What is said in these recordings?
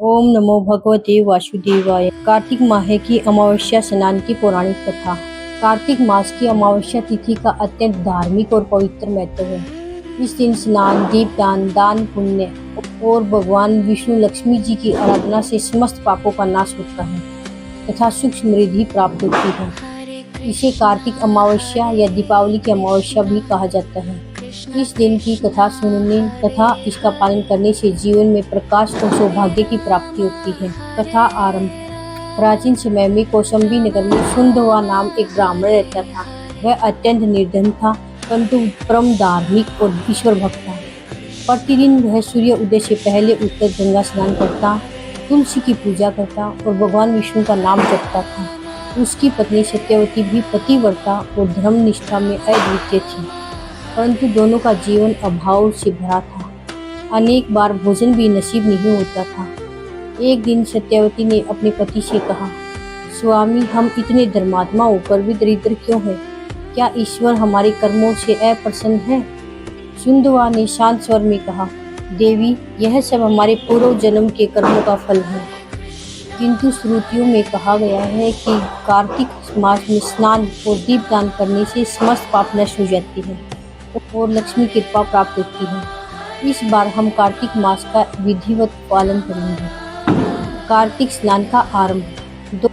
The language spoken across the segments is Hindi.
ओम नमो भगवते वासुदेवाय। कार्तिक माह की अमावस्या स्नान की पौराणिक कथा। कार्तिक मास की अमावस्या तिथि का अत्यंत धार्मिक और पवित्र महत्व है। इस दिन स्नान, दीपदान, दान पुण्य और भगवान विष्णु लक्ष्मी जी की आराधना से समस्त पापों का नाश होता है तथा सुख समृद्धि प्राप्त होती है। इसे कार्तिक अमावस्या या दीपावली की अमावस्या भी कहा जाता है। इस दिन की कथा सुनने तथा इसका पालन करने से जीवन में प्रकाश और सौभाग्य की प्राप्ति होती है। कथा आरंभ। प्राचीन समय में कौशाम्बी नगर में सुंदवा नाम एक ब्राह्मण रहता था। वह अत्यंत निर्धन था, परंतु परम धार्मिक और ईश्वर भक्त था। प्रतिदिन वह सूर्य उदय से पहले उठकर गंगा स्नान करता, तुलसी की पूजा करता और भगवान विष्णु का नाम जपता था। उसकी पत्नी सत्यवती भी पतिव्रता और धर्मनिष्ठा में अद्वितीय थी, परंतु दोनों का जीवन अभाव से भरा था। अनेक बार भोजन भी नसीब नहीं होता था। एक दिन सत्यवती ने अपने पति से कहा, स्वामी, हम इतने धर्मात्मा होकर भी दरिद्र क्यों हैं? क्या ईश्वर हमारे कर्मों से अप्रसन्न है? सुंदवा ने शांत स्वर में कहा, देवी, यह सब हमारे पूर्व जन्म के कर्मों का फल है। किंतु श्रुतियों में कहा गया है कि कार्तिक मास में स्नान और दीपदान करने से समस्त पाप नष्ट हो जाती है और लक्ष्मी कृपा प्राप्त होती है। इस बार हम कार्तिक मास का विधिवत पालन करेंगे। कार्तिक स्नान का आरंभ।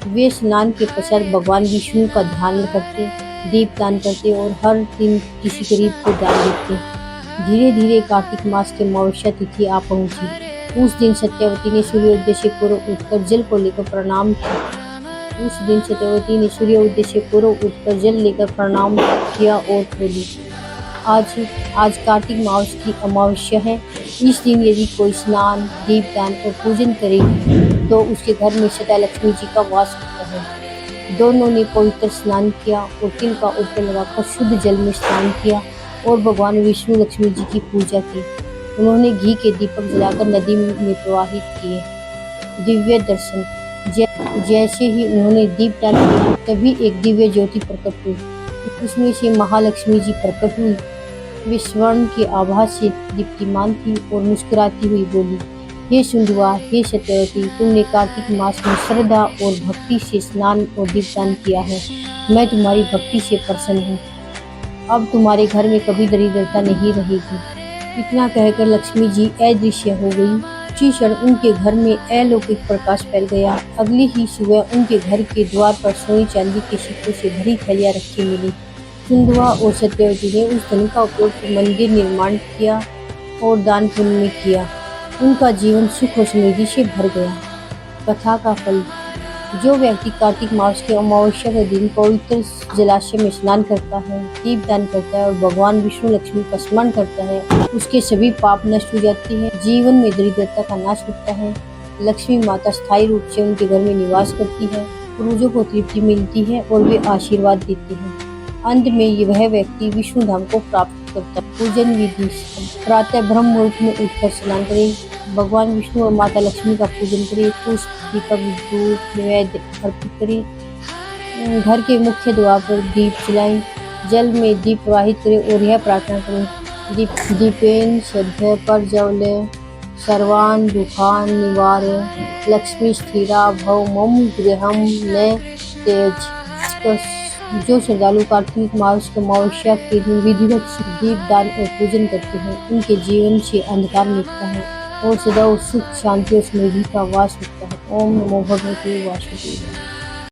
वे स्नान के पश्चात भगवान विष्णु का ध्यान करते, दीपदान करते और हर दिन किसी गरीब को दान देते। धीरे धीरे कार्तिक मास की अमावस्या तिथि आ पहुंची। उस दिन सत्यवती ने सूर्योदय से पूर्व उठकर जल को लेकर प्रणाम किया और बोली, आज कार्तिक मास की अमावस्या है। इस दिन यदि कोई स्नान, दीपदान और पूजन करेगी तो उसके घर में सदा लक्ष्मी जी का वास होता है। दोनों ने पवित्र स्नान किया और तिल का उपटन लगाकर शुद्ध जल में स्नान किया और भगवान विष्णु लक्ष्मी जी की पूजा की। उन्होंने घी के दीपक जलाकर नदी में प्रवाहित किए। दिव्य दर्शन। जैसे ही उन्होंने दीपदान किया, तभी एक दिव्य ज्योति प्रकट हुई। उसमें से महालक्ष्मी जी प्रकट हुई। वे स्वर्ण की आभा से दीप्तिमान थी और मुस्कुराती हुई बोली, हे सुंदवा, हे सत्यवती, तुमने कार्तिक मास में श्रद्धा और भक्ति से स्नान और दीपदान किया है। मैं तुम्हारी भक्ति से प्रसन्न हूँ। अब तुम्हारे घर में कभी दरिद्रता नहीं रहेगी। इतना कहकर लक्ष्मी जी अदृश्य हो गई। उसी क्षण उनके घर में अलौकिक प्रकाश फैल गया। अगली ही सुबह उनके घर के द्वार पर सोने चांदी के सिक्कों से भरी थैलियां रखी मिली। सुंदवा और सत्यवती ने उस धन का उपयोग मंदिर निर्माण किया और दान पुण्य में किया। उनका जीवन सुख और समृद्धि से भर गया। कथा का फल। जो व्यक्ति कार्तिक मास के अमावस्या के दिन पवित्र जलाशय में स्नान करता है, दीपदान करता है और भगवान विष्णु लक्ष्मी का स्मरण करता है, उसके सभी पाप नष्ट हो जाते हैं, जीवन में दरिद्रता का नाश होता है, लक्ष्मी माता स्थायी रूप से उनके घर में निवास करती है, पूर्वजों को तृप्ति मिलती है और वे आशीर्वाद देते हैं। अंत में वह व्यक्ति विष्णु धाम को प्राप्त करता है। पूजन विधि। प्रातः ब्रह्म मुहूर्त में उठकर स्नान करें, भगवान विष्णु और माता लक्ष्मी का पूजन करें, पुष्प, दीपक, धूप, नैवेद्य अर्पित करें, घर के मुख्य द्वार पर दीप जलाएं, जल में दीप प्रवाहित करें और यह प्रार्थना करें, दीपेन सद्य प्रज्वले सर्वान् दुखान् निवारय, लक्ष्मी स्थिरा भव मम गृहं न त्यज। जो श्रद्धालु कार्तिक मास की अमावस्या के दिन विधिवत दीपदान और पूजन करते हैं, उनके जीवन से अंधकार मिटता है और सदा सुख, शांति और समृद्धि का वास होता है। ओम नमो भगवते वासुदेवाय।